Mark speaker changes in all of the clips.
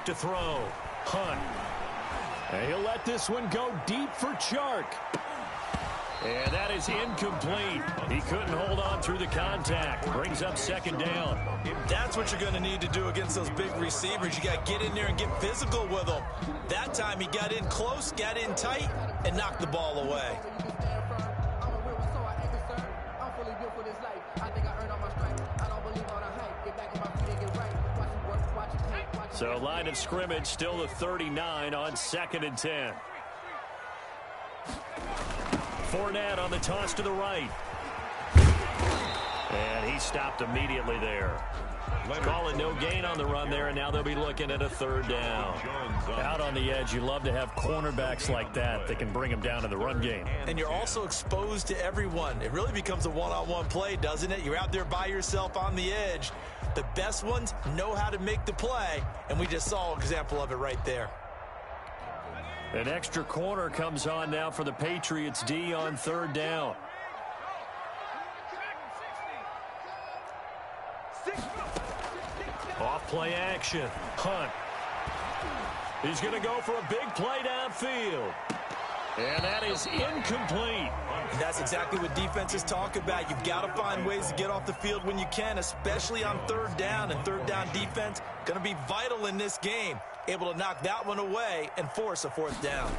Speaker 1: back to throw. Hunt. And he'll let this one go deep for Chark. And that is incomplete. He couldn't hold on through the contact. Brings up second down.
Speaker 2: That's what you're going to need to do against those big receivers. You got to get in there and get physical with them. That time he got in close, got in tight, and knocked the ball away.
Speaker 1: So line of scrimmage still the 39 on 2nd and 10. Fournette on the toss to the right. And he stopped immediately there. Calling no gain on the run there, and now they'll be looking at a 3rd down. Out on the edge, you love to have cornerbacks like that that can bring them down in the run game.
Speaker 2: And you're also exposed to everyone. It really becomes a one-on-one play, doesn't it? You're out there by yourself on the edge. The best ones know how to make the play, and we just saw an example of it right there.
Speaker 1: An extra corner comes on now for the Patriots D on 3rd down. Off play action. Hunt. He's going to go for a big play downfield. And that is incomplete.
Speaker 2: And that's exactly what defenses talk about. You've got to find ways to get off the field when you can, especially on 3rd down. And 3rd down defense going to be vital in this game. Able to knock that one away and force a 4th down.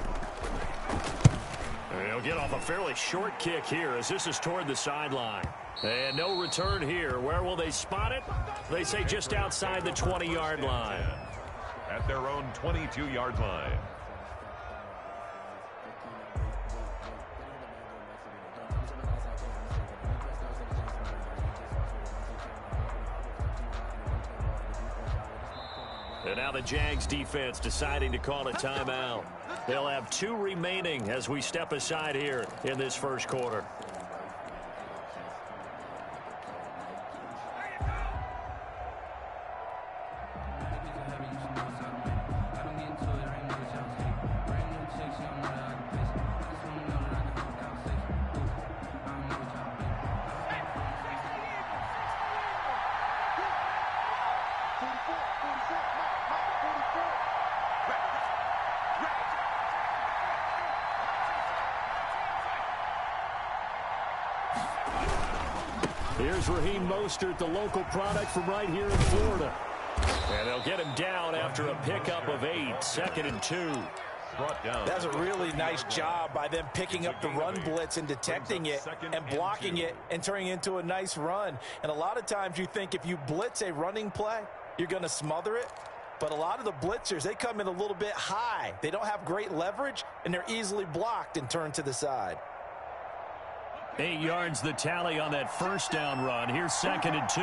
Speaker 1: And he'll get off a fairly short kick here as this is toward the sideline. And no return here. Where will they spot it? They say just outside the 20-yard line.
Speaker 3: At their own 22-yard line.
Speaker 1: And now the Jags defense deciding to call a timeout. They'll have 2 remaining as we step aside here in this first quarter. Here's Raheem Mostert, the local product from right here in Florida. And they'll get him down after a pickup of 8, 2nd and 2.
Speaker 2: That's a really nice job by them picking up the run blitz and detecting it and blocking it and turning it into a nice run. And a lot of times you think if you blitz a running play, you're going to smother it. But a lot of the blitzers, they come in a little bit high. They don't have great leverage, and they're easily blocked and turned to the side.
Speaker 1: 8 yards the tally on that first down run. Here's 2nd and 2.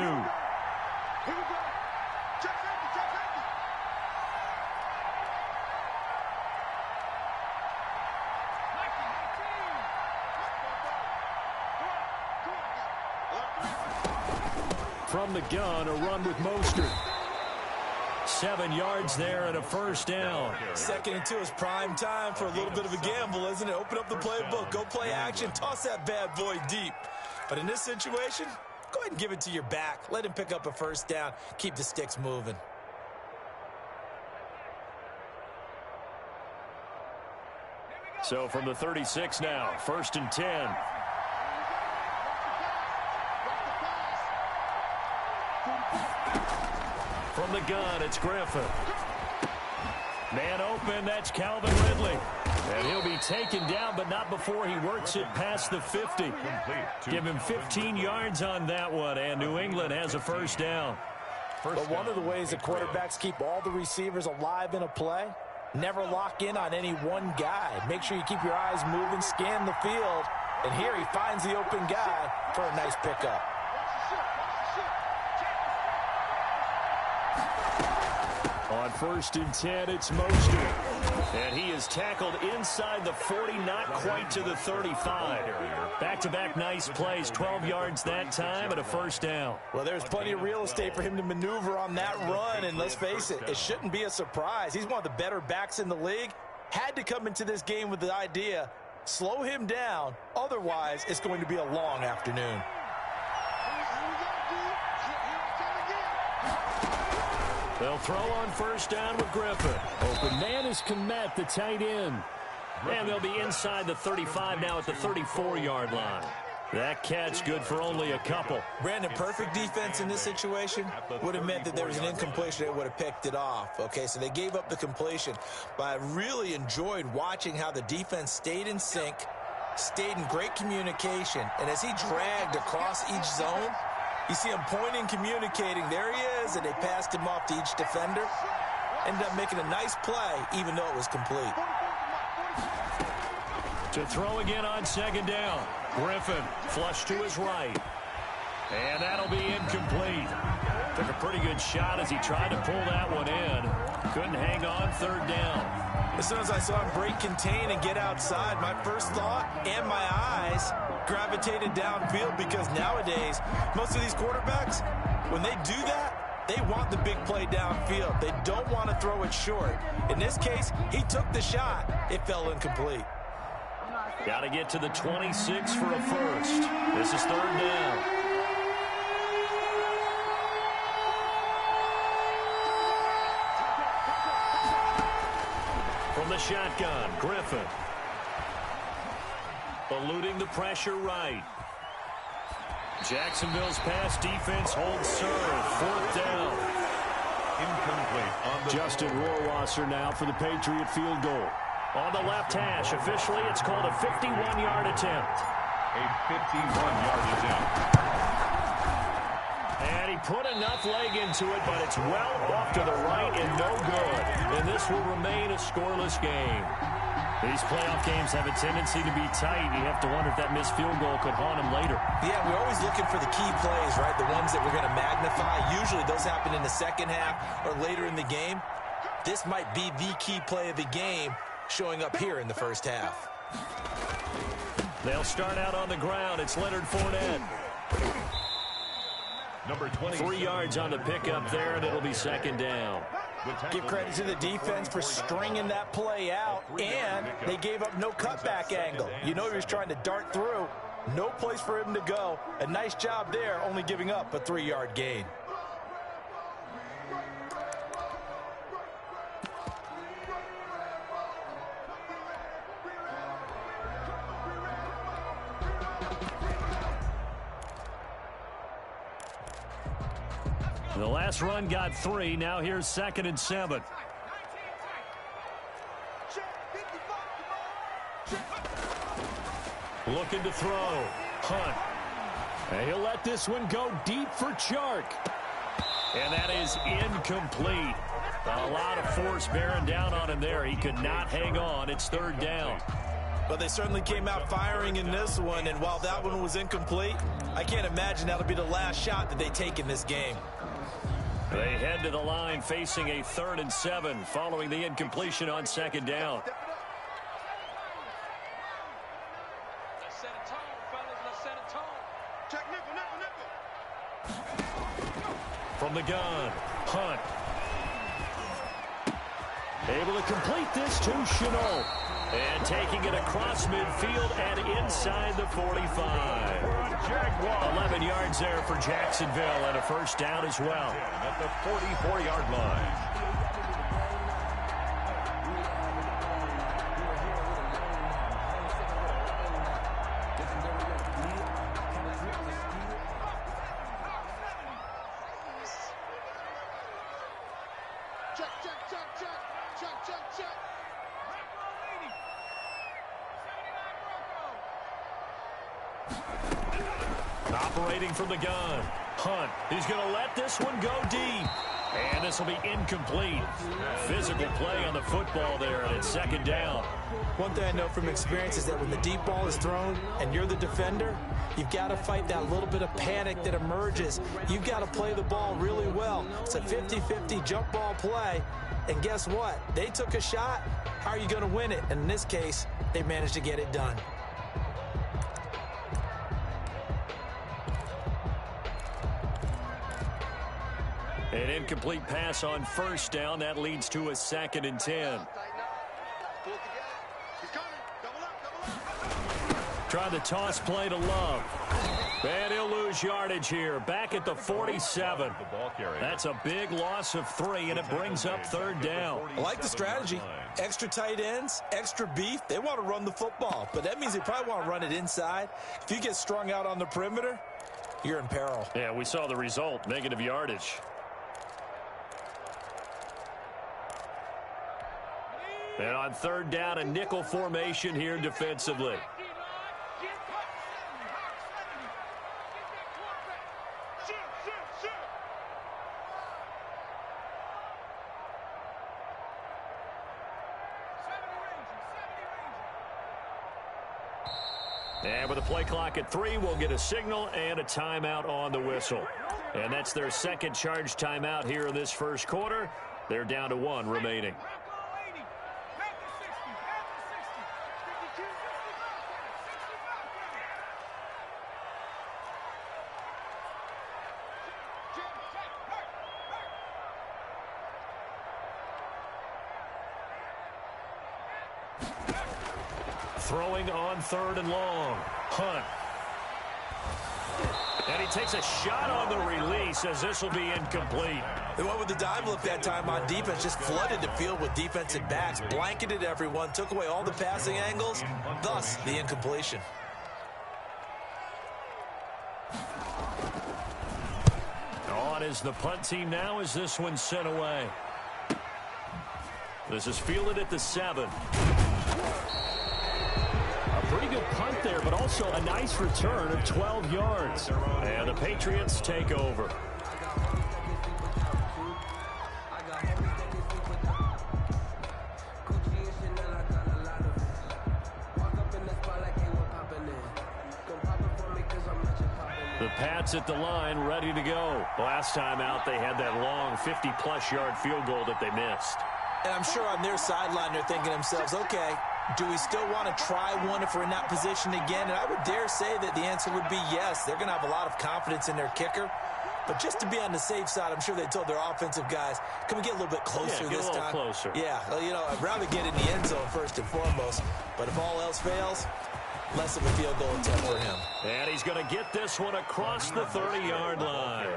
Speaker 1: From the gun, a run with Mostert. 7 yards there and a first down.
Speaker 2: 2nd and 2 is prime time for a little bit of a gamble, isn't it? Open up the playbook, go play action, toss that bad boy deep. But in this situation, go ahead and give it to your back. Let him pick up a first down. Keep the sticks moving.
Speaker 1: So from the 36 now, 1st and 10. From the gun, it's Griffin. Man open, that's Calvin Ridley. And he'll be taken down, but not before he works it past the 50. Give him 15 yards on that one, and New England has a first down.
Speaker 2: But one of the ways that quarterbacks keep all the receivers alive in a play, never lock in on any one guy. Make sure you keep your eyes moving, scan the field. And here he finds the open guy for a nice pickup.
Speaker 1: On 1st and 10, it's Mostert. And he is tackled inside the 40, not quite to the 35. Back-to-back nice plays, 12 yards that time and a first down.
Speaker 2: Well, there's plenty of real estate for him to maneuver on that run, and let's face it, it shouldn't be a surprise. He's one of the better backs in the league. Had to come into this game with the idea, slow him down, otherwise it's going to be a long afternoon.
Speaker 1: They'll throw on first down with Griffin. Open man is Kmet, the tight end. And they'll be inside the 35 now at the 34-yard line. That catch good for only a couple.
Speaker 2: Brandon, perfect defense in this situation would have meant that there was an incompletion that would have picked it off. Okay, so they gave up the completion. But I really enjoyed watching how the defense stayed in sync, stayed in great communication. And as he dragged across each zone, you see him pointing, communicating. There he is, and they passed him off to each defender. Ended up making a nice play, even though it was complete.
Speaker 1: To throw again on second down. Griffin flush to his right. And that'll be incomplete. Took a pretty good shot as he tried to pull that one in. Couldn't hang on third down.
Speaker 2: As soon as I saw him break contain and get outside, my first thought and my eyes gravitated downfield, because nowadays, most of these quarterbacks, when they do that, they want the big play downfield. They don't want to throw it short. In this case, he took the shot. It fell incomplete.
Speaker 1: Got to get to the 26 for a first. This is third down. From the shotgun, Griffin. Eluding the pressure right. Jacksonville's pass defense holds serve. Fourth down.
Speaker 3: Incomplete on the
Speaker 1: Justin Rohrwasser now for the Patriot field goal. On the left hash, officially it's called a 51-yard attempt.
Speaker 3: A 51-yard attempt.
Speaker 1: And he put enough leg into it, but it's well off to the right and no good. And this will remain a scoreless game. These playoff games have a tendency to be tight. You have to wonder if that missed field goal could haunt him later.
Speaker 2: Yeah, we're always looking for the key plays, right? The ones that we're going to magnify. Usually those happen in the second half or later in the game. This might be the key play of the game, showing up here in the first half.
Speaker 1: They'll start out on the ground. It's Leonard Fournette.
Speaker 3: Number 20.
Speaker 1: 3 yards on the pickup there, and it'll be second down.
Speaker 2: Give credit to the defense for stringing that play out, and they gave up no cutback angle. You know he was trying to dart through. No place for him to go. A nice job there, only giving up a 3-yard gain.
Speaker 1: The last run got 3. Now here's 2nd and 7. Looking to throw. Hunt. And he'll let this one go deep for Chark. And that is incomplete. A lot of force bearing down on him there. He could not hang on. It's third down.
Speaker 2: But they certainly came out firing in this one, and while that one was incomplete, I can't imagine that'll be the last shot that they take in this game.
Speaker 1: They head to the line facing a 3rd and 7 following the incompletion on second down.
Speaker 4: Let's set a tone, fellas. Let's set a tone. Check nickel.
Speaker 1: From the gun, Hunt. Able to complete this to Chenault. And taking it across midfield and inside the 45. 11 yards there for Jacksonville, and a first down as well.
Speaker 3: At the 44-yard line.
Speaker 1: Operating from the gun. Hunt. He's going to let this one go deep. And this will be incomplete. Physical play on the football there, and it's second down.
Speaker 2: One thing I know from experience is that when the deep ball is thrown and you're the defender, you've got to fight that little bit of panic that emerges. You've got to play the ball really well. It's a 50-50 jump ball play. And guess what? They took a shot. How are you going to win it? And in this case, they managed to get it done.
Speaker 1: An incomplete pass on first down. That leads to a 2nd and 10. Trying the toss play to Love. And he'll lose lose yardage here. Back at the 47. That's a big loss of 3, and it brings up third down.
Speaker 2: I like the strategy. Extra tight ends, extra beef. They want to run the football, but that means they probably want to run it inside. If you get strung out on the perimeter, you're in peril.
Speaker 1: Yeah, we saw the result, negative yardage. And on third down, a nickel formation here defensively. And with the play clock at 3, we'll get a signal and a timeout on the whistle. And that's their second charge timeout here in this first quarter. They're down to 1 remaining. Throwing on third and long. Hunt. And he takes a shot on the release as this will be incomplete.
Speaker 2: They went with the dive look that time on defense, just flooded the field with defensive backs, blanketed everyone, took away all the passing angles, thus the incompletion.
Speaker 1: On is the punt team now as this one's sent away. This is fielded at the 7. Pretty good punt there, but also a nice return of 12 yards. And the Patriots take over. The Pats at the line, ready to go. Last time out, they had that long 50-plus yard field goal that they missed.
Speaker 2: And I'm sure on their sideline, they're thinking to themselves, okay, do we still want to try one if we're in that position again? And I would dare say that the answer would be yes. They're going to have a lot of confidence in their kicker. But just to be on the safe side, I'm sure they told their offensive guys, can we get a little bit closer this time?
Speaker 1: Closer.
Speaker 2: Yeah, well, you know, I'd rather get in the end zone first and foremost. But if all else fails, less of a field goal attempt for him.
Speaker 1: And he's going to get this one across the 30-yard line.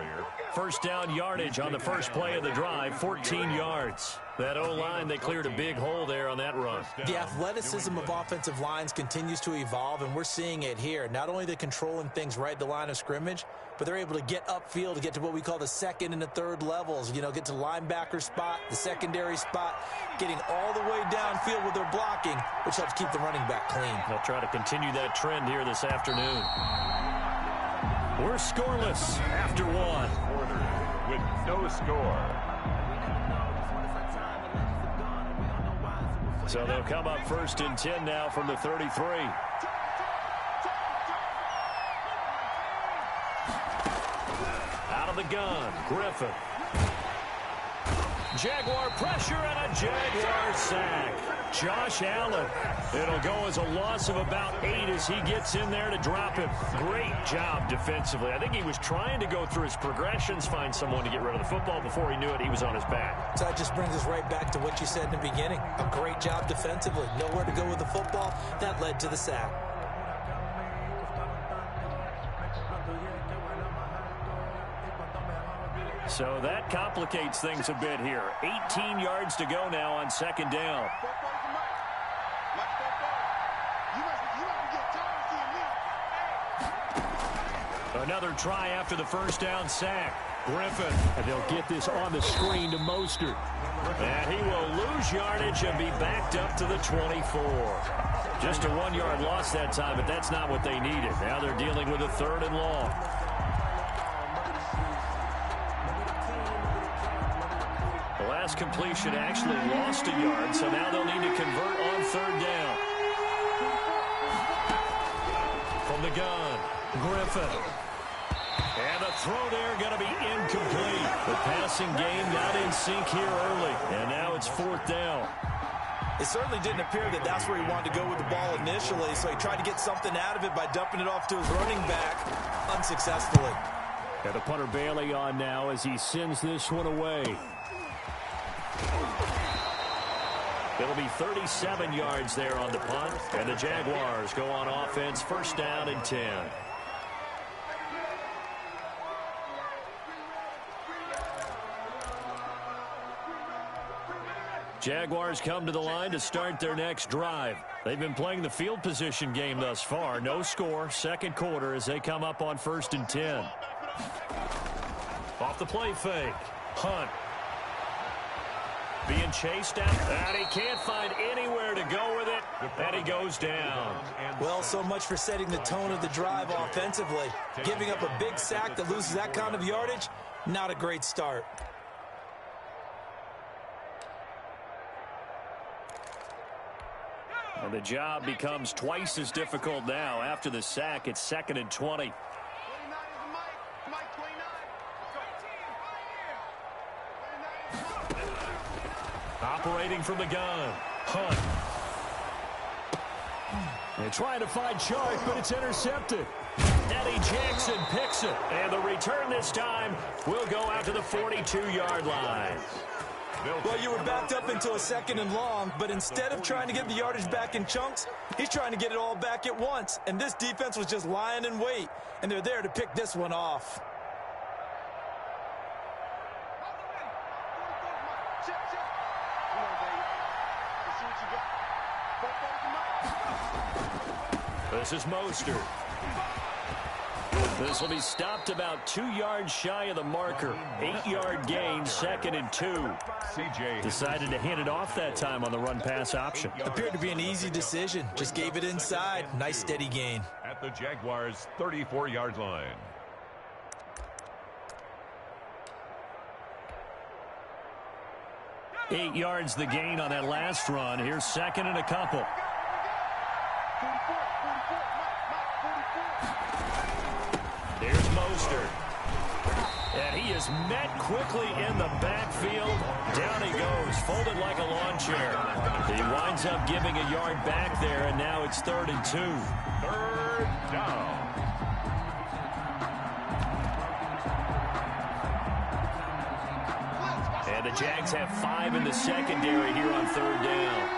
Speaker 1: First down yardage on the first play of the drive, 14 yards. That O-line, they cleared a big hole there on that run.
Speaker 2: The athleticism of offensive lines continues to evolve, and we're seeing it here. Not only they're controlling things right at the line of scrimmage, but they're able to get upfield to get to what we call the second and the third levels. You know, get to linebacker spot, the secondary spot, getting all the way downfield with their blocking, which helps keep the running back clean.
Speaker 1: They'll try to continue that trend here this afternoon. We're scoreless after 1.
Speaker 3: With no score.
Speaker 1: So they'll come up first and 10 now from the 33. Out of the gun, Griffin. Jaguar pressure and a Jaguar sack. Josh Allen. It'll go as a loss of about 8 as he gets in there to drop him. Great job defensively. I think he was trying to go through his progressions, find someone to get rid of the football. Before he knew it, he was on his back.
Speaker 2: So that just brings us right back to what you said in the beginning. A great job defensively. Nowhere to go with the football. That led to the sack.
Speaker 1: So that complicates things a bit here. 18 yards to go now on second down. Another try after the first down sack. Griffin, and they'll get this on the screen to Mostert. And he will lose yardage and be backed up to the 24. Just a 1-yard loss that time, but that's not what they needed. Now they're dealing with a third and long. The last completion actually lost a yard, so now they'll need to convert on third down. From the gun, Griffin. And the throw there going to be incomplete. The passing game not in sync here early. And now it's fourth down.
Speaker 2: It certainly didn't appear that that's where he wanted to go with the ball initially, so he tried to get something out of it by dumping it off to his running back unsuccessfully.
Speaker 1: And the punter Bailey on now as he sends this one away. It'll be 37 yards there on the punt, and the Jaguars go on offense first down and 10. Jaguars come to the line to start their next drive. They've been playing the field position game thus far. No score, second quarter as they come up on 1st and 10. Off the play fake. Hunt. Being chased out, and he can't find anywhere to go with it, and he goes down.
Speaker 2: Well, so much for setting the tone of the drive offensively. Giving up a big sack that loses that kind of yardage, not a great start.
Speaker 1: And the job becomes twice as difficult now. After the sack, it's 2nd and 20. Operating from the gun. Hunt. They're trying to find Chark, but it's intercepted. Eddie Jackson picks it. And the return this time will go out to the 42-yard line.
Speaker 2: Well, you were backed up into a 2nd and long, but instead of trying to get the yardage back in chunks, he's trying to get it all back at once. And this defense was just lying in wait, and they're there to pick this one off.
Speaker 1: This is Mostert. This will be stopped about 2 yards shy of the marker. 8-yard gain, 2nd and 2. CJ decided to hand it off that time on the run-pass option.
Speaker 2: Appeared to be an easy decision. Just gave it inside. Nice steady gain.
Speaker 3: At the Jaguars' 34-yard line.
Speaker 1: Eight yards the gain on that last run. Here's 2nd and a couple. Here's Mostert. And he is met quickly in the backfield. Down he goes, folded like a lawn chair. He winds up giving a yard back there, and now it's 3rd and 2.
Speaker 3: 3rd down.
Speaker 1: And the Jags have 5 in the secondary here on 3rd down.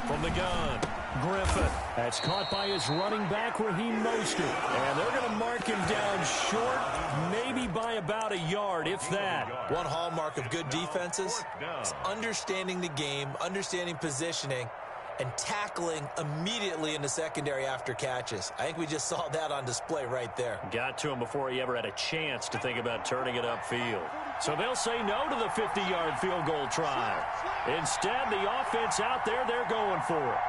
Speaker 1: From the gun, Griffin. That's caught by his running back, Raheem Mostert. And they're going to mark him down short, maybe by about a yard, if that.
Speaker 2: One hallmark of good defenses is understanding the game, understanding positioning, and tackling immediately in the secondary after catches. I think we just saw that on display right there.
Speaker 1: Got to him before he ever had a chance to think about turning it upfield. So they'll say no to the 50-yard field goal try. Instead, the offense out there, they're going for it.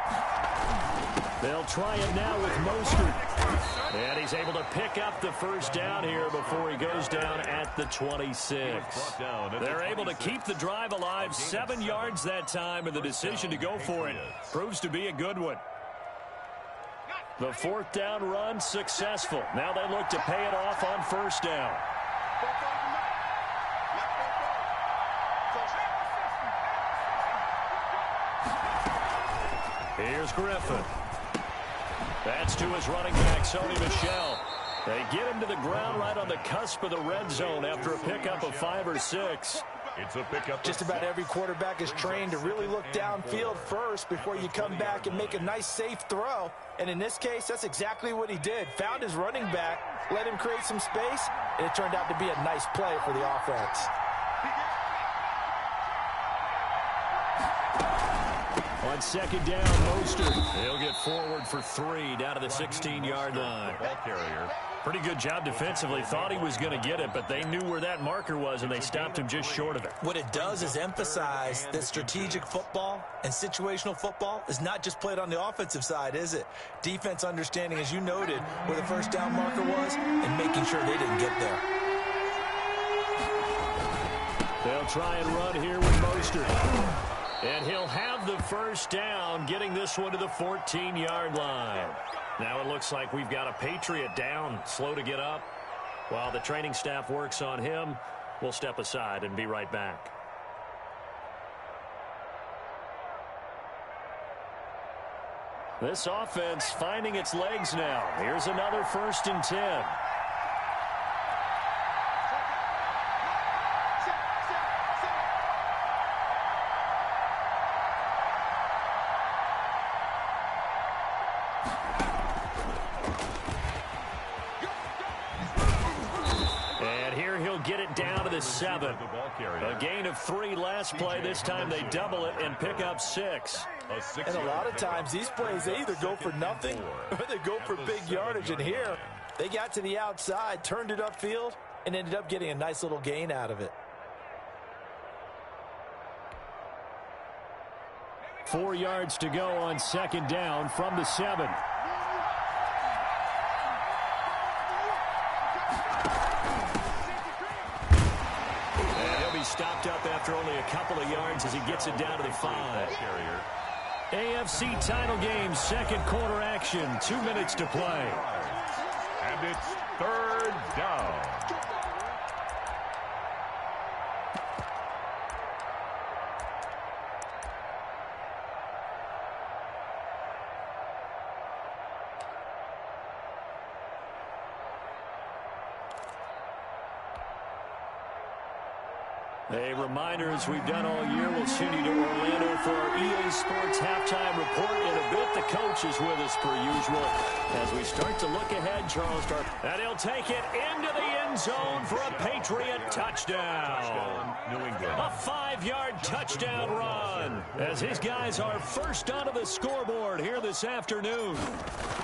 Speaker 1: They'll try it now with Mostert. And he's able to pick up the 1st down here before he goes down at the 26. They're able to keep the drive alive, 7 yards that time, and the decision to go for it proves to be a good one. The 4th down run successful. Now they look to pay it off on 1st down. Here's Griffin. That's to his running back, Sony Michel. They get him to the ground right on the cusp of the red zone after a pickup of 5 or 6.
Speaker 3: It's a pickup.
Speaker 2: Just about every quarterback is trained to really look downfield first before you come back and make a nice, safe throw. And in this case, that's exactly what he did. Found his running back, let him create some space, and it turned out to be a nice play for the offense.
Speaker 1: On 2nd down, Mostert. He'll get forward for 3 down to the 16-yard line.
Speaker 3: Ball carrier.
Speaker 1: Pretty good job defensively. Thought he was going to get it, but they knew where that marker was, and they stopped him just short of it.
Speaker 2: What it does is emphasize that strategic football and situational football is not just played on the offensive side, is it? Defense understanding, as you noted, where the 1st down marker was and making sure they didn't get there.
Speaker 1: They'll try and run here with Mostert. And he'll have the 1st down, getting this one to the 14-yard line. Now it looks like we've got a Patriot down, slow to get up. While the training staff works on him, we'll step aside and be right back. This offense finding its legs now. Here's another 1st and 10. down to the 7. A gain of 3 last play. This time they double it and pick up 6.
Speaker 2: And a lot of times these plays, they either go for nothing or they go for big yardage. And here, they got to the outside, turned it upfield, and ended up getting a nice little gain out of it.
Speaker 1: 4 yards to go on 2nd down from the 7. And he'll be stopped up after only a couple of yards as he gets it down to the 5. AFC title game, 2nd quarter action, 2 minutes to play.
Speaker 3: And it's 3rd down.
Speaker 1: A reminder, as we've done all year, we'll send you to Orlando for our EA Sports halftime report. In a bit, the coach is with us per usual. As we start to look ahead, Charles, and he'll take it into the end zone for a Patriot touchdown.
Speaker 3: New England.
Speaker 1: A 5-yard touchdown run as his guys are first onto the scoreboard here this afternoon.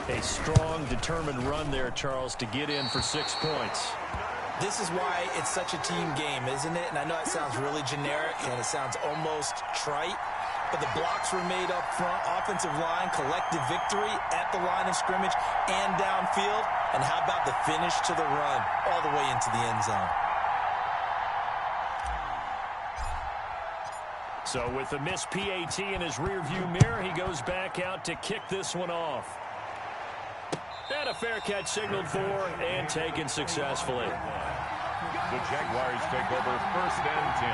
Speaker 1: A strong, determined run there, Charles, to get in for 6 points.
Speaker 2: This is why it's such a team game, isn't it? And I know it sounds really generic and it sounds almost trite, but the blocks were made up front, offensive line, collective victory at the line of scrimmage and downfield. And how about the finish to the run all the way into the end zone?
Speaker 1: So with the missed PAT in his rearview mirror, he goes back out to kick this one off. And a fair catch signaled for and taken successfully.
Speaker 3: The Jaguars take over 1st and 10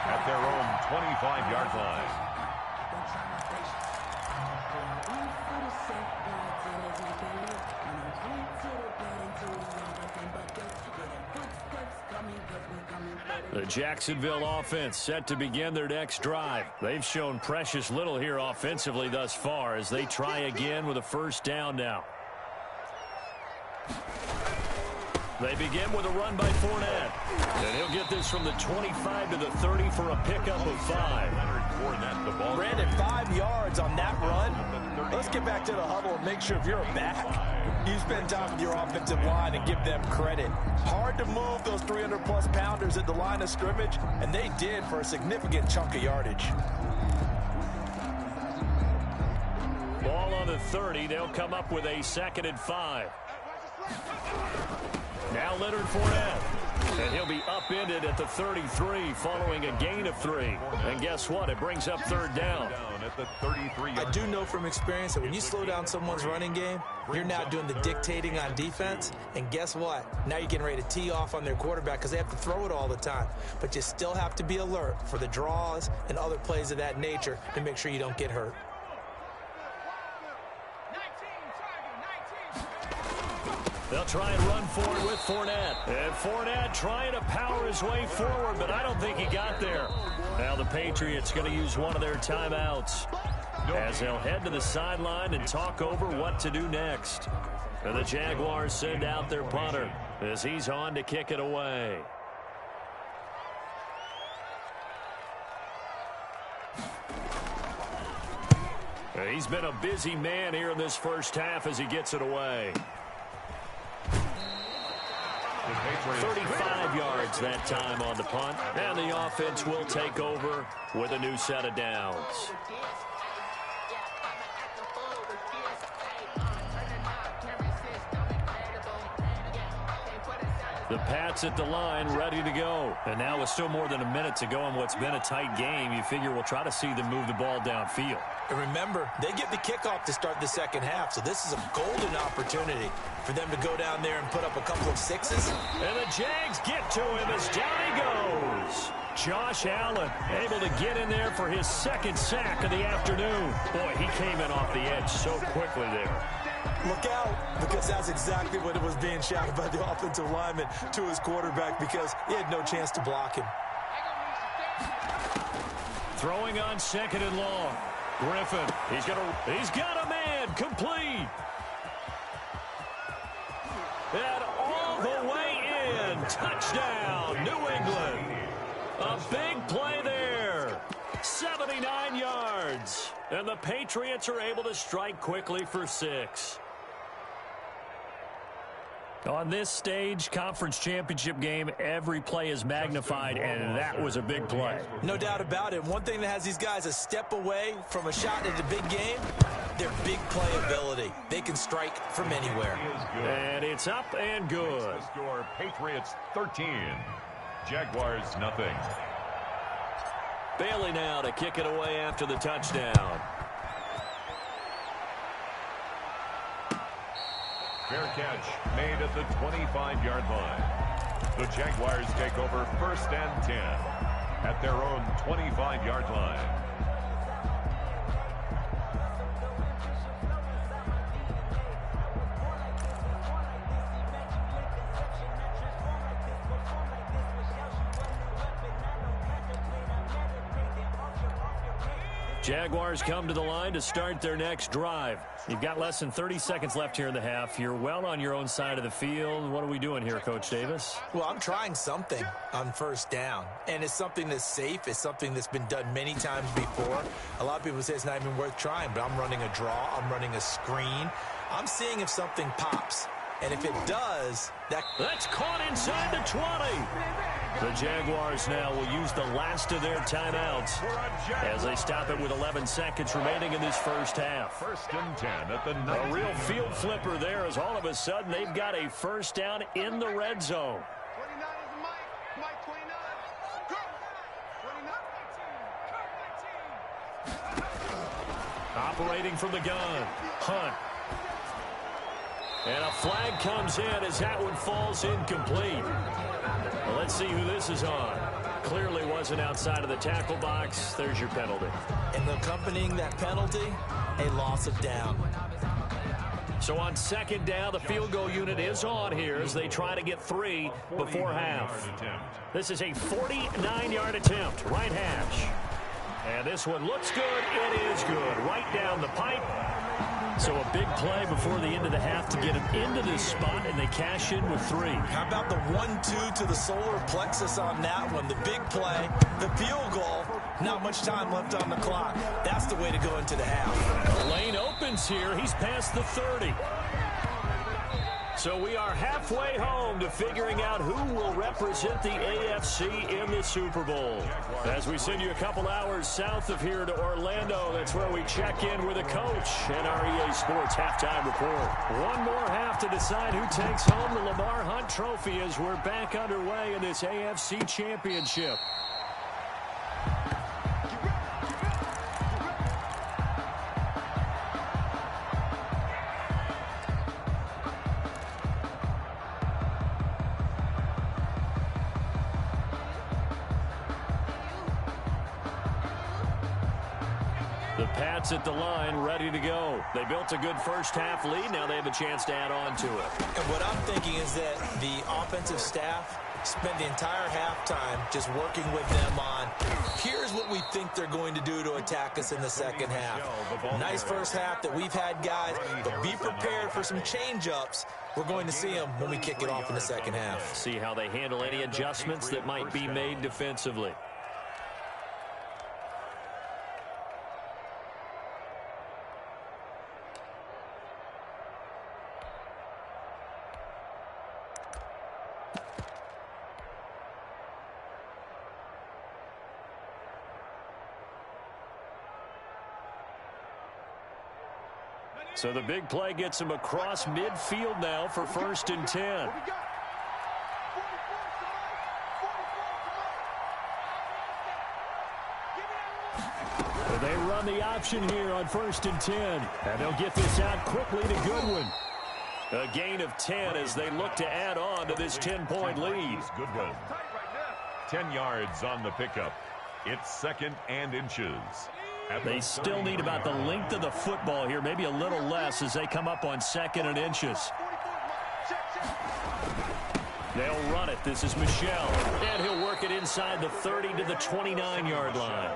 Speaker 3: at their own 25-yard line.
Speaker 1: The Jacksonville offense set to begin their next drive. They've shown precious little here offensively thus far as they try again with a 1st down now. They begin with a run by Fournette. And he'll get this from the 25 to the 30 for a pickup of 5.
Speaker 2: Brandon, 5 yards on that run. Let's get back to the huddle and make sure if you're a back, you spend time with your offensive line and give them credit. Hard to move those 300-plus pounders at the line of scrimmage, and they did for a significant chunk of yardage.
Speaker 1: Ball on the 30. They'll come up with a 2nd and 5. Now Leonard Fournette. And he'll be upended at the 33 following a gain of 3. And guess what? It brings up 3rd down.
Speaker 2: I do know from experience that when you slow down someone's running game, you're now doing the dictating on defense. And guess what? Now you're getting ready to tee off on their quarterback because they have to throw it all the time. But you still have to be alert for the draws and other plays of that nature to make sure you don't get hurt.
Speaker 1: They'll try and run forward with Fournette. And Fournette trying to power his way forward, but I don't think he got there. Now the Patriots going to use one of their timeouts as they'll head to the sideline and talk over what to do next. And the Jaguars send out their punter as he's on to kick it away. He's been a busy man here in this 1st half as he gets it away. 35 yards that time on the punt, and the offense will take over with a new set of downs. The Pats at the line, ready to go. And now with still more than a minute to go in what's been a tight game, you figure we'll try to see them move the ball downfield.
Speaker 2: And remember, they get the kickoff to start the 2nd half, so this is a golden opportunity for them to go down there and put up a couple of 6s.
Speaker 1: And the Jags get to him as down he goes. Josh Allen able to get in there for his 2nd sack of the afternoon. Boy, he came in off the edge so quickly there.
Speaker 2: Look out, because that's exactly what it was being shouted by the offensive lineman to his quarterback because he had no chance to block him.
Speaker 1: Throwing on 2nd and long. Griffin, he's got a man, complete. And all the way in Touchdown, New England. A big play there. 79 yards. And the Patriots are able to strike quickly for 6. On this stage, conference championship game, every play is magnified, and that was a big play.
Speaker 2: No doubt about it. One thing that has these guys a step away from a shot at the big game, their big play ability. They can strike from anywhere.
Speaker 1: And it's up and good.
Speaker 3: Score Patriots 13, Jaguars nothing.
Speaker 1: Bailey now to kick it away after the touchdown.
Speaker 3: Fair catch made at the 25-yard line. The Jaguars take over 1st and 10 at their own 25-yard line.
Speaker 1: Jaguars come to the line to start their next drive. You've got less than 30 seconds left here in the half. You're well on your own side of the field. What are we doing here, Coach Davis?
Speaker 2: Well, I'm trying something on 1st down, and it's something that's safe. It's something that's been done many times before. A lot of people say it's not even worth trying, but I'm running a draw. I'm running a screen. I'm seeing if something pops, and if it does,
Speaker 1: that's caught inside the 20. The Jaguars now will use the last of their timeouts as they stop it with 11 seconds remaining in this first half.
Speaker 3: 1st and 10 at the 19.
Speaker 1: A real field flipper there as all of a sudden they've got a 1st down in the red zone.
Speaker 4: 29 is Mike. Mike 29. Go. 29.
Speaker 1: Operating from the gun. Hunt. And a flag comes in as that one falls incomplete. Well, let's see who this is on. Clearly wasn't outside of the tackle box. There's your penalty.
Speaker 2: and accompanying that penalty, a loss of down.
Speaker 1: So on 2nd down, the field goal unit is on here as they try to get 3 before half. This is a 49-yard attempt, right hash. And this one looks good. It is good. Right down the pipe. So a big play before the end of the half to get him into this spot, and they cash in with 3.
Speaker 2: How about the 1-2 to the solar plexus on that one? The big play, the field goal, not much time left on the clock. That's the way to go into the half.
Speaker 1: The lane opens here. He's past the 30. So we are halfway home to figuring out who will represent the AFC in the Super Bowl. As we send you a couple hours south of here to Orlando, that's where we check in with a coach and our EA Sports halftime report. One more half to decide who takes home the Lamar Hunt Trophy as we're back underway in this AFC Championship. The Pats at the line, ready to go. They built a good first half lead. Now they have a chance to add on to it.
Speaker 2: And what I'm thinking is that the offensive staff spent the entire halftime just working with them on, here's what we think they're going to do to attack us in the second half. Nice first half that we've had, guys, but be prepared for some change-ups. We're going to see them when we kick it off in the second half.
Speaker 1: See how they handle any adjustments that might be made defensively. So the big play gets him across midfield now for 1st and 10. Well, they run the option here on 1st and 10. And they'll get this out quickly to Goodwin. A gain of 10 as they look to add on to this 10-point lead.
Speaker 3: Goodwin. 10 yards on the pickup. It's 2nd and inches.
Speaker 1: They still need about the length of the football here, maybe a little less as they come up on 2nd and inches. They'll run it. This is Michelle. And he'll work it inside the 30 to the 29-yard line.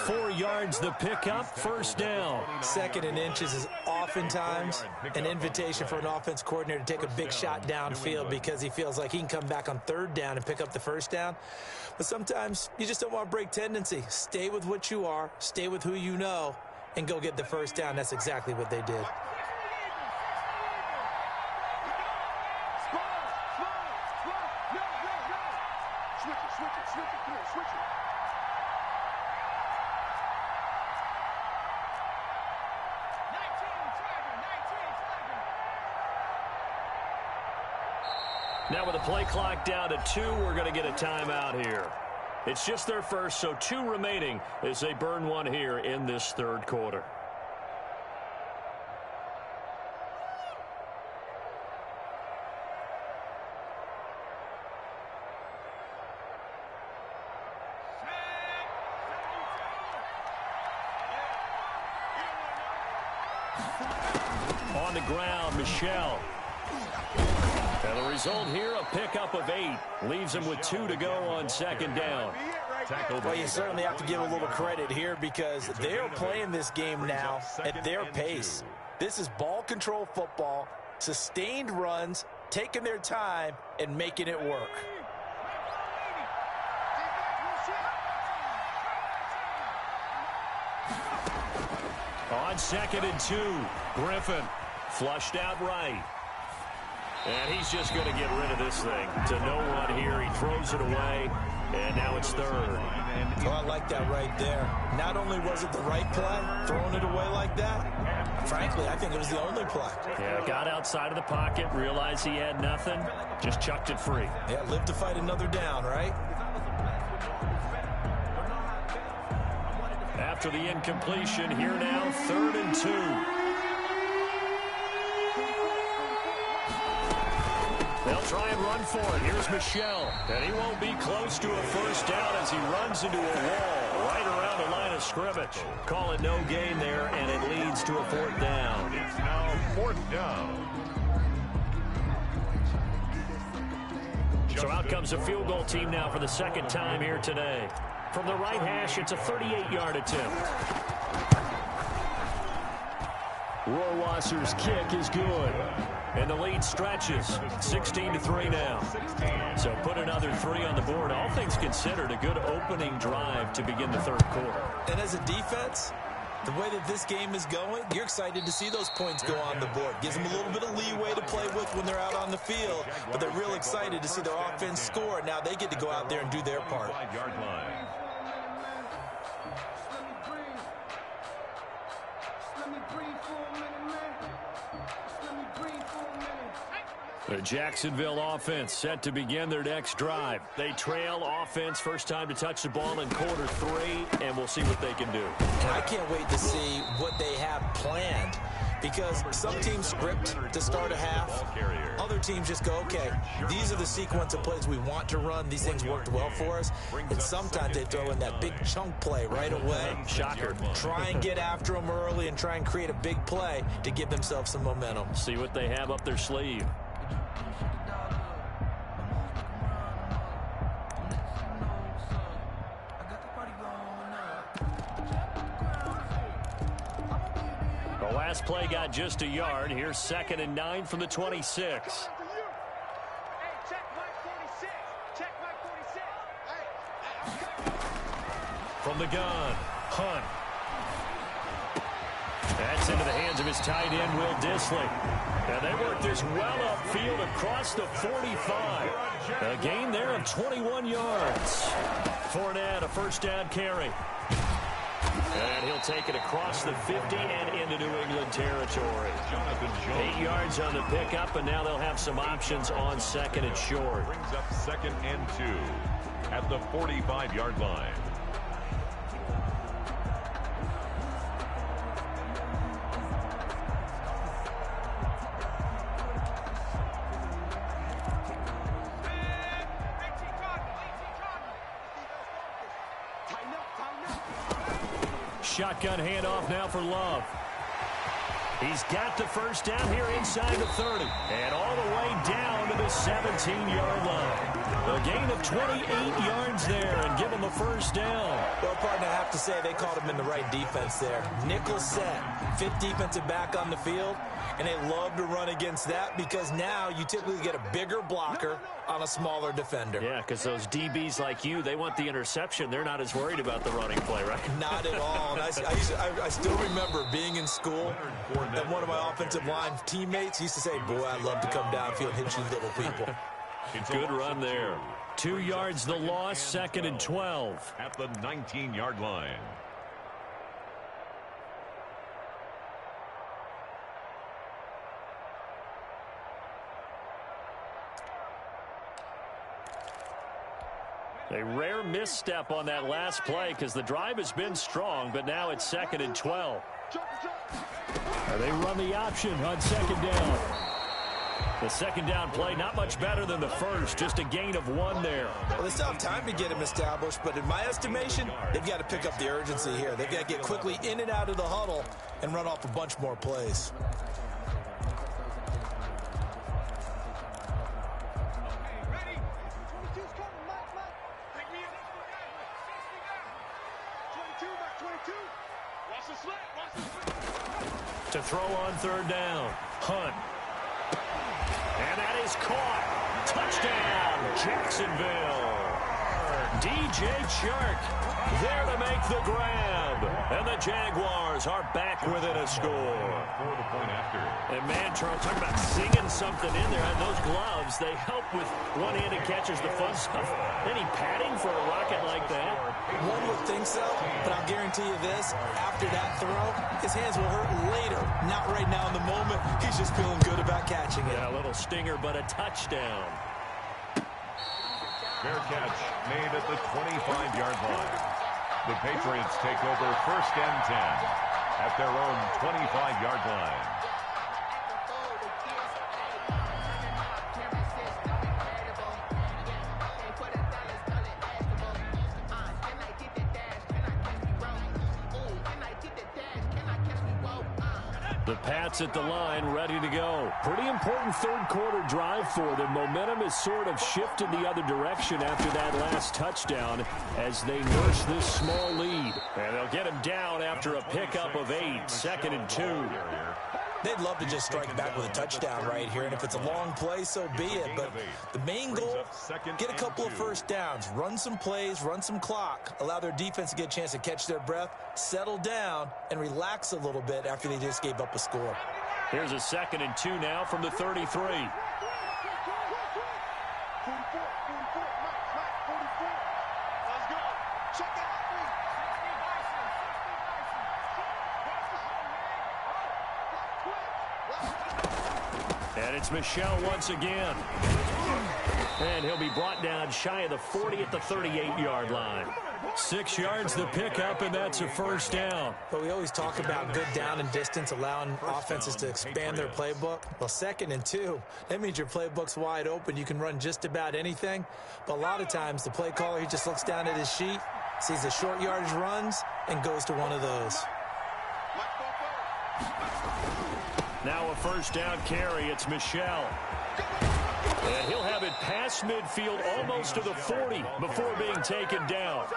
Speaker 1: 4 yards the pickup, first down.
Speaker 2: 2nd and inches is oftentimes an invitation for an offense coordinator to take a big shot downfield because he feels like he can come back on 3rd down and pick up the first down. But sometimes you just don't want to break tendency. Stay with what you are, stay with who you know, and go get the first down. That's exactly what they did.
Speaker 1: Now with the play clock down to 2, we're going to get a timeout here. It's just their first, so 2 remaining as they burn one here in this 3rd quarter. On the ground, Michelle. And the result here, a pickup of 8. Leaves him with 2 to go on 2nd down.
Speaker 2: Well, you certainly have to give a little credit here because they're playing this game now at their pace. This is ball control football, sustained runs, taking their time, and making it work.
Speaker 1: On 2nd and 2, Griffin flushed out right. And he's just going to get rid of this thing to no one here. He throws it away, and now it's 3rd.
Speaker 2: Oh, I like that right there. Not only was it the right play, throwing it away like that, frankly, I think it was the only play.
Speaker 1: Yeah, got outside of the pocket, realized he had nothing, just chucked it free.
Speaker 2: Yeah, live to fight another down, right?
Speaker 1: After the incompletion, here now, 3rd and 2. They'll try and run for it. Here's Michelle. And he won't be close to a first down as he runs into a wall right around the line of scrimmage. Call it no gain there, and it leads to a 4th down.
Speaker 3: It's now 4th down.
Speaker 1: So out comes a field goal team now for the 2nd time here today. From the right hash, it's a 38-yard attempt. Rohrwasser's kick is good. And the lead stretches, 16-3 now. So put another 3 on the board. All things considered, a good opening drive to begin the 3rd quarter.
Speaker 2: And as a defense, the way that this game is going, you're excited to see those points go on the board. Gives them a little bit of leeway to play with when they're out on the field. But they're real excited to see their offense score. Now they get to go out there and do their part.
Speaker 1: The Jacksonville offense set to begin their next drive. They trail offense, first time to touch the ball in quarter 3, and we'll see what they can do.
Speaker 2: And I can't wait to see what they have planned because some teams script to start a half. Other teams just go, okay, these are the sequence of plays we want to run. These things worked well for us. And sometimes they throw in that big chunk play right away.
Speaker 1: Shocker.
Speaker 2: Try and get after them early and try and create a big play to give themselves some momentum.
Speaker 1: See what they have up their sleeve. The last play got just a yard. Here's 2nd and 9 from the 26. From the gun, Hunt. That's into the hands of his tight end, Will Dissly. And they work this well upfield across the 45. A gain there of 21 yards. Fournette, a first down carry. And he'll take it across the 50 and into New England territory. 8 yards on the pickup, and now they'll have some options on 2nd and short.
Speaker 3: Brings up 2nd and 2 at the 45-yard line.
Speaker 1: Shotgun handoff now for Love. He's got the first down here inside the 30. And all the way down to the 17-yard line. A gain of 28 yards there and give him the first down.
Speaker 2: Well, partner, I have to say they called him in the right defense there. Nickel set, fifth defensive back on the field, and they love to run against that because now you typically get a bigger blocker on a smaller defender.
Speaker 1: Yeah, because those DBs like you, they want the interception. They're not as worried about the running play, right?
Speaker 2: Not at all. And I still remember being in school, and one of my offensive line teammates used to say, boy, I'd love to come downfield and hit you little people.
Speaker 1: Good run there. 2 yards the loss, 2nd and 12.
Speaker 3: At the 19-yard line.
Speaker 1: A rare misstep on that last play because the drive has been strong, but now it's 2nd and 12. They run the option on 2nd down. The 2nd down play, not much better than the first, just a gain of 1 there.
Speaker 2: Well, they still have time to get him established, but in my estimation, they've got to pick up the urgency here. They've got to get quickly in and out of the huddle and run off a bunch more plays.
Speaker 1: To throw on 3rd down, Hunt. And that is caught. Touchdown, Jacksonville. DJ Chark there to make the grab. And the Jaguars are back within a score.
Speaker 3: For the point after.
Speaker 1: And man, Charles, talk about singing something in there. And those gloves, they help with one-handed catches, the fun stuff. Any padding for a rocket like that?
Speaker 2: One would think so, but I'll guarantee you this. After that throw, his hands will hurt later. Not right now in the moment. He's just feeling good about catching it.
Speaker 1: Yeah, a little stinger, but a touchdown.
Speaker 3: Fair catch made at the 25-yard line. The Patriots take over 1st and 10 at their own 25-yard line.
Speaker 1: The Pats at the line, ready to go. Pretty important 3rd quarter drive for them. Momentum has sort of shifted the other direction after that last touchdown as they nurse this small lead. And they'll get him down after a pickup of 8, 2nd and 2.
Speaker 2: They'd love to just strike back with a touchdown right here, and if it's a long play, so be it. But the main goal, get a couple of first downs, run some plays, run some clock, allow their defense to get a chance to catch their breath, settle down, and relax a little bit after they just gave up a score.
Speaker 1: Here's a 2nd and 2 now from the 33. And it's Michel once again. And he'll be brought down shy of the 40 at the 38-yard line. 6 yards the pickup, and that's a first down.
Speaker 2: But we always talk about good down and distance, allowing offenses to expand their playbook. Well, 2nd and 2, that means your playbook's wide open. You can run just about anything. But a lot of times, the play caller, he just looks down at his sheet, sees the short yardage runs, and goes to one of those.
Speaker 1: Now a first down carry. It's Michel. And he'll have it past midfield almost to the 40 before being taken down.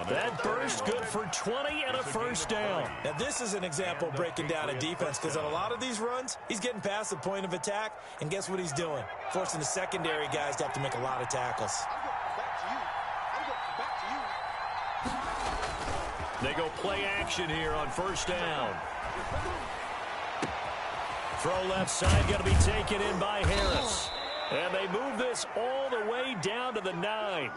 Speaker 1: That burst good for 20 and a first down.
Speaker 2: Now this is an example of breaking down a defense because on a lot of these runs, he's getting past the point of attack, and guess what he's doing? Forcing the secondary guys to have to make a lot of tackles.
Speaker 1: They go play action here on first down. Throw left side, going to be taken in by Harris. And they move this all the way down to the 9.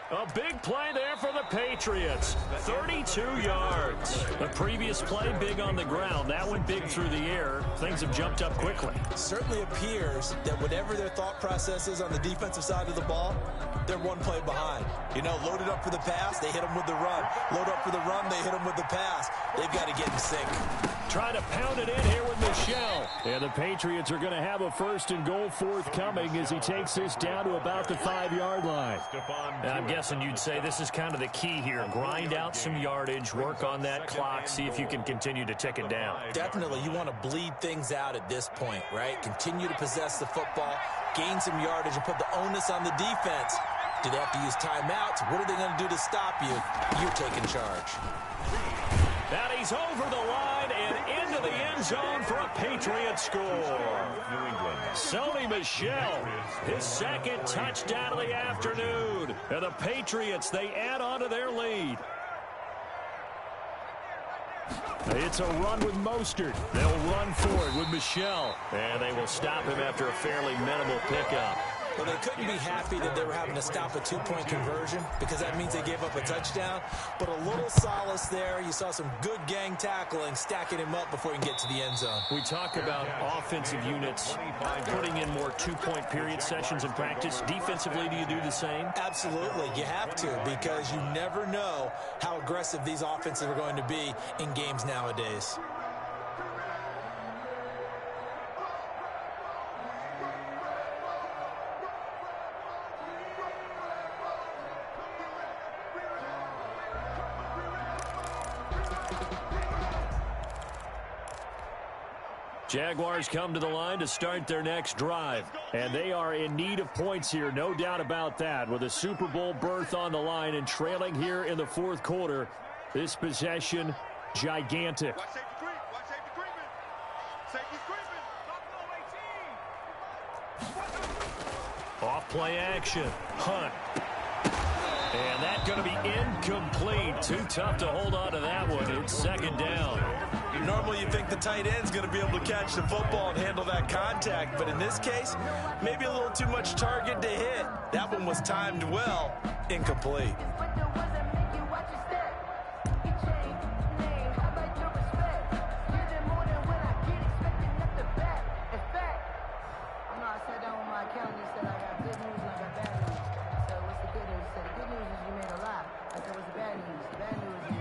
Speaker 1: A big play there for the Patriots. 32 yards. The previous play, big on the ground. That one big through the air. Things have jumped up quickly.
Speaker 2: It certainly appears that whatever their thought process is on the defensive side of the ball, they're one play behind. You know, loaded up for the pass, they hit them with the run. Load up for the run, they hit them with the pass. They've got to get in sync.
Speaker 1: Trying to pound it in here with Michel. And the Patriots are going to have a 1st and goal forthcoming as he takes this down to about the 5-yard line.
Speaker 5: And I'm guessing you'd say this is kind of the key here. Grind out some yardage, work on that clock, see if you can continue to tick it down.
Speaker 2: Definitely, you want to bleed things out at this point, right? Continue to possess the football, gain some yardage, and put the onus on the defense. Do they have to use timeouts? What are they going to do to stop you? You're taking charge.
Speaker 1: And he's over the line and into the end zone for a Patriot score.
Speaker 3: New England.
Speaker 1: Sony Michel, his 2nd touchdown of the afternoon. And the Patriots, they add on to their lead. It's a run with Mostert. They'll run for it with Michel. And they will stop him after a fairly minimal pickup.
Speaker 2: Well, they couldn't be happy that they were having to stop a 2-point conversion because that means they gave up a touchdown. But a little solace there. You saw some good gang tackling, stacking him up before he can get to the end zone.
Speaker 1: We talk about offensive units putting in more 2-point period sessions in practice. Defensively, do you do the same?
Speaker 2: Absolutely. You have to because you never know how aggressive these offenses are going to be in games nowadays.
Speaker 1: Jaguars come to the line to start their next drive. And they are in need of points here, no doubt about that. With a Super Bowl berth on the line and trailing here in the 4th quarter. This possession, gigantic.
Speaker 4: Watch safety creep. Watch safety creeping. Safety's creeping.
Speaker 1: Off play action. Hunt. And that's going to be incomplete. Too tough to hold on to that one. It's 2nd down.
Speaker 2: Normally you think the tight end's going to be able to catch the football and handle that contact, but in this case, maybe a little too much target to hit. That one was timed well. Incomplete.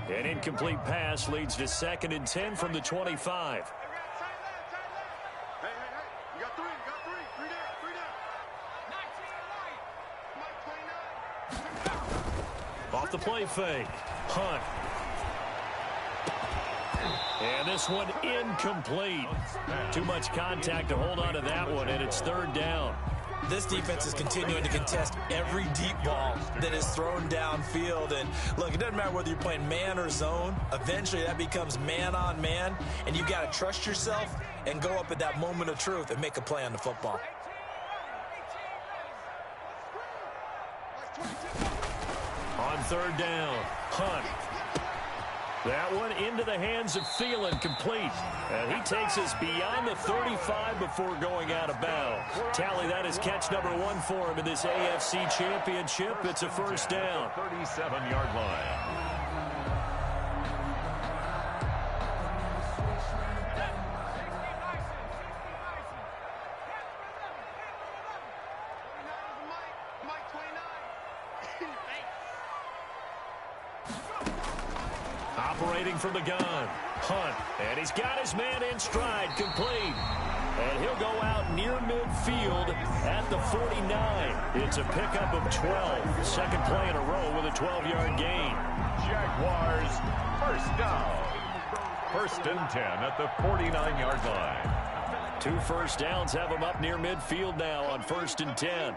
Speaker 1: An incomplete pass leads to 2nd and 10 from the 25.
Speaker 4: Hey, you got 3. Three down.
Speaker 1: Off the play fake. Hunt. And this one incomplete. Too much contact to hold on to that one, and it's 3rd down.
Speaker 2: This defense is continuing to contest every deep ball that is thrown downfield. And look, it doesn't matter whether you're playing man or zone. Eventually that becomes man on man, and you've got to trust yourself and go up at that moment of truth and make a play on the football.
Speaker 1: On 3rd down, Hunt. That one into the hands of Thielen, complete. And he takes us beyond the 35 before going out of bounds. Tally, that is catch number 1 for him in this AFC Championship. It's a 1st down.
Speaker 3: 37-yard line.
Speaker 1: Operating from the gun, Hunt, and he's got his man in stride, complete. And he'll go out near midfield at the 49. It's a pickup of 12. 2nd play in a row with a 12-yard gain.
Speaker 3: Jaguars, 1st down. 1st and 10 at the 49-yard line.
Speaker 1: 2 first downs have him up near midfield now on 1st and 10.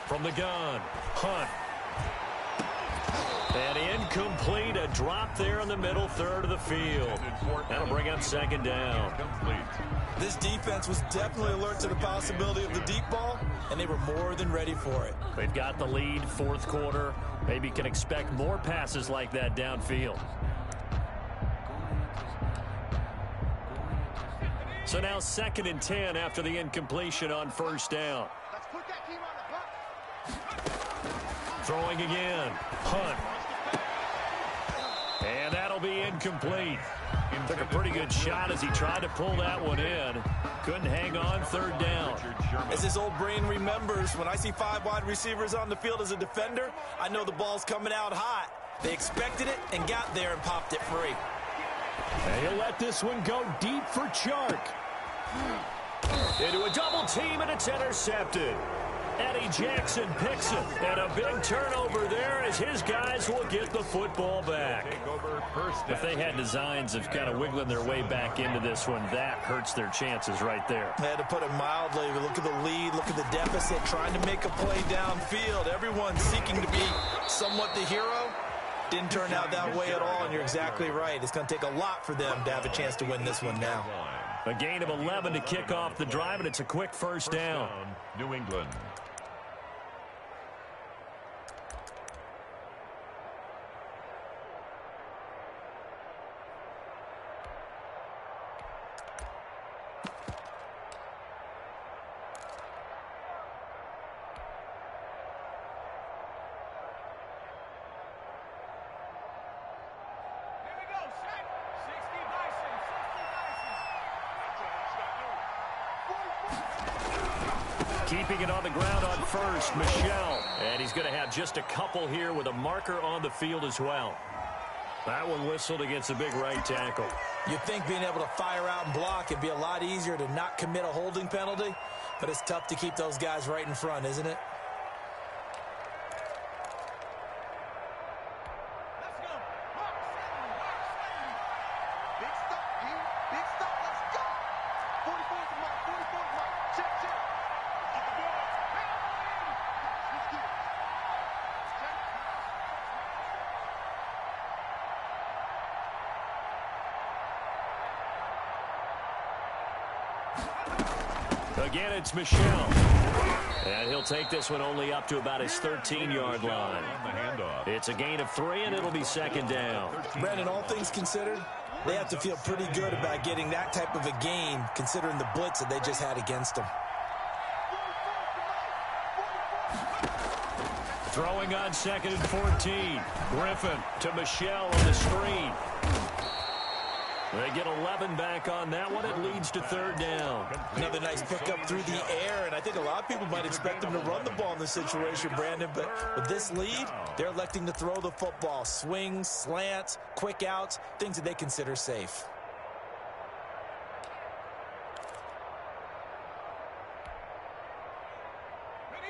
Speaker 1: From the gun, Hunt. And incomplete, a drop there in the middle 3rd of the field. That'll bring up 2nd down.
Speaker 2: This defense was definitely alert to the possibility of the deep ball, and they were more than ready for it.
Speaker 1: They've got the lead, 4th quarter. Maybe can expect more passes like that downfield. So now 2nd and 10 after the incompletion on 1st down. Throwing again, Hunt. And that'll That'll be incomplete. Took a pretty good shot as he tried to pull that one in. Couldn't hang on, third down.
Speaker 2: As his old brain remembers, when I see 5 wide receivers on the field as a defender, I know the ball's coming out hot. They expected it and got there and popped it free.
Speaker 1: And he'll let this one go deep for Chark. Into a double team, and it's intercepted. Eddie Jackson picks it, and a big turnover there as his guys will get the football back. If they had designs of kind of wiggling their way back into this one, that hurts their chances right there.
Speaker 2: I had to put it mildly. Look at the lead, look at the deficit, trying to make a play downfield. Everyone seeking to be somewhat the hero. Didn't turn out that way at all, and you're exactly right. It's going to take a lot for them to have a chance to win this one now.
Speaker 1: A gain of 11 to kick off the drive, and it's a quick first down.
Speaker 3: New England.
Speaker 1: Keeping it on the ground on first, Michel. And he's going to have just a couple here with a marker on the field as well. That one whistled against a big right tackle.
Speaker 2: You'd think being able to fire out and block it'd be a lot easier to not commit a holding penalty, but it's tough to keep those guys right in front, isn't it?
Speaker 1: Again, it's Michel. And he'll take this one only up to about his 13-yard line. It's a gain of 3, and it'll be second down.
Speaker 2: Brandon, all things considered, they have to feel pretty good about getting that type of a gain, considering the blitz that they just had against them.
Speaker 1: Throwing on 2nd and 14. Griffin to Michel on the screen. They get 11 back on that one. It leads to third down.
Speaker 2: Another nice pickup through the air, and I think a lot of people might expect them to run the ball in this situation, Brandon, but with this lead, they're electing to throw the football. Swings, slants, quick outs, things that they consider safe.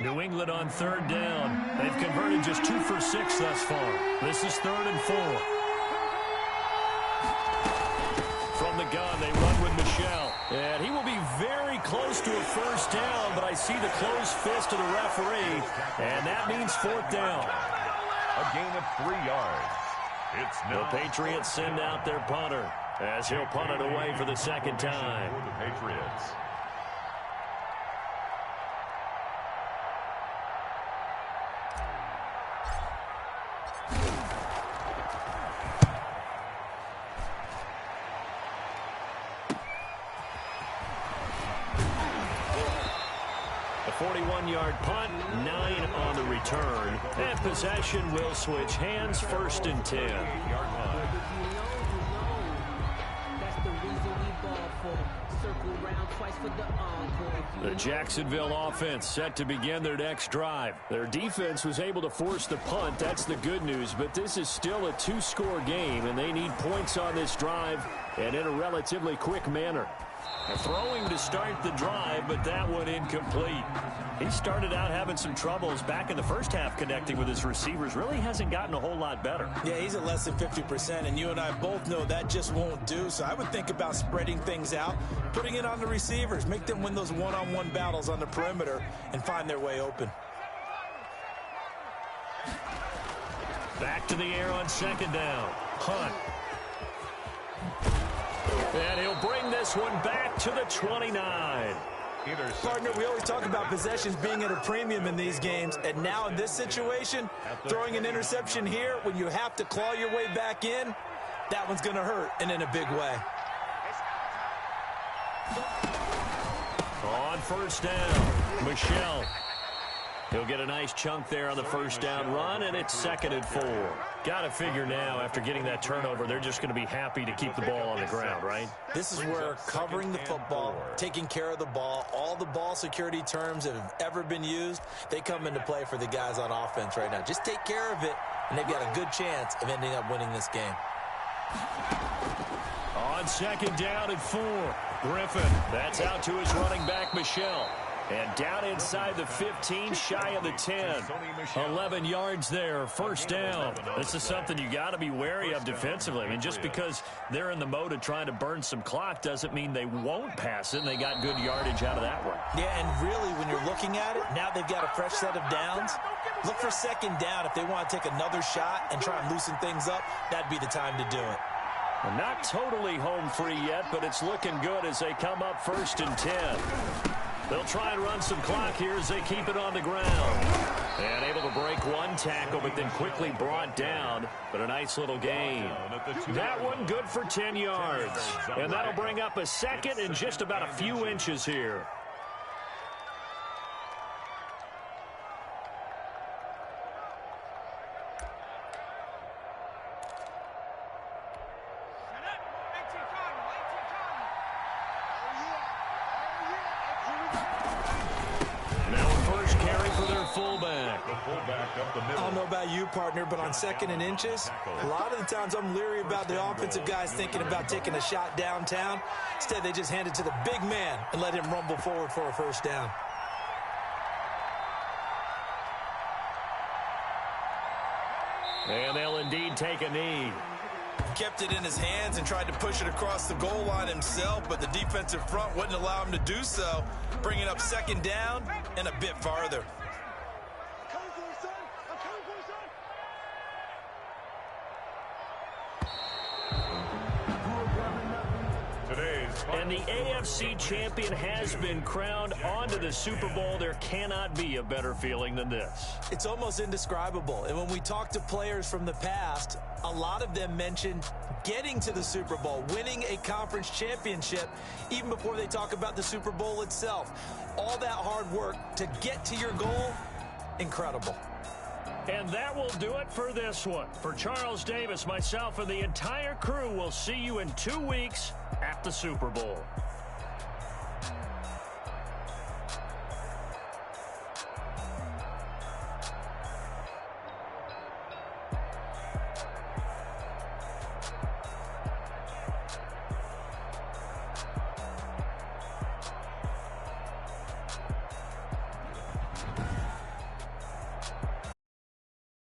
Speaker 1: New England on third down. They've converted just 2 for 6 thus far. This is 3rd and 4. From the gun, they run with Michel. And he will be very close to a first down, but I see the closed fist of the referee, and that means 4th down.
Speaker 3: A gain of 3 yards. It's now
Speaker 1: the Patriots send out their punter as he'll punt it away for the second time.
Speaker 3: For the Patriots.
Speaker 1: A 41-yard punt, 9 on the return. And possession will switch hands, 1st and 10. The Jacksonville offense set to begin their next drive. Their defense was able to force the punt. That's the good news, but this is still a 2-score game, and they need points on this drive and in a relatively quick manner. Throwing to start the drive, but that one incomplete. He started out having some troubles back in the first half connecting with his receivers. Really hasn't gotten a whole lot better.
Speaker 2: Yeah, he's at less than 50%, and you and I both know that just won't do. So I would think about spreading things out, putting it on the receivers, make them win those one-on-one battles on the perimeter and find their way open.
Speaker 1: Back to the air on 2nd down. Hunt. And he'll bring this one back to the 29.
Speaker 2: Partner, we always talk about possessions being at a premium in these games, and now in this situation, throwing an interception here when you have to claw your way back in, that one's going to hurt, and in a big way.
Speaker 1: On 1st down, Michel. He'll get a nice chunk there on the 1st down run, and it's 2nd and 4.
Speaker 5: Got to figure now, after getting that turnover, they're just going to be happy to keep the ball on the ground, right?
Speaker 2: This is where covering the football, taking care of the ball, all the ball security terms that have ever been used, they come into play for the guys on offense right now. Just take care of it, and they've got a good chance of ending up winning this game.
Speaker 1: On second down and 4, Griffin. That's out to his running back, Michelle. And down inside the 15, shy of the 10. 11 yards there, first down. This is something you got to be wary of defensively. I mean, just because they're in the mode of trying to burn some clock doesn't mean they won't pass it, and they got good yardage out of that one.
Speaker 2: Yeah, and really, when you're looking at it, now they've got a fresh set of downs. Look for second down if they want to take another shot and try and loosen things up. That'd be the time to do it.
Speaker 1: Well, not totally home free yet, but it's looking good as they come up first and 10. They'll try and run some clock here as they keep it on the ground. And able to break one tackle, but then quickly brought down. But a nice little gain. That one good for 10 yards. And that'll bring up a second and just about a few inches here.
Speaker 2: I don't know about you, partner, but on second and inches, a lot of the times I'm leery about the offensive guys thinking about taking a shot downtown. Instead, they just hand it to the big man and let him rumble forward for a first down.
Speaker 1: And they'll indeed take a knee.
Speaker 2: Kept it in his hands and tried to push it across the goal line himself, but the defensive front wouldn't allow him to do so, bringing up second down and a bit farther.
Speaker 1: And the AFC champion has been crowned onto the Super Bowl. There cannot be a better feeling than this.
Speaker 2: It's almost indescribable. And when we talk to players from the past, a lot of them mention getting to the Super Bowl, winning a conference championship, even before they talk about the Super Bowl itself. All that hard work to get to your goal, incredible.
Speaker 1: And that will do it for this one. For Charles Davis, myself, and the entire crew, we'll see you in 2 weeks at the Super Bowl.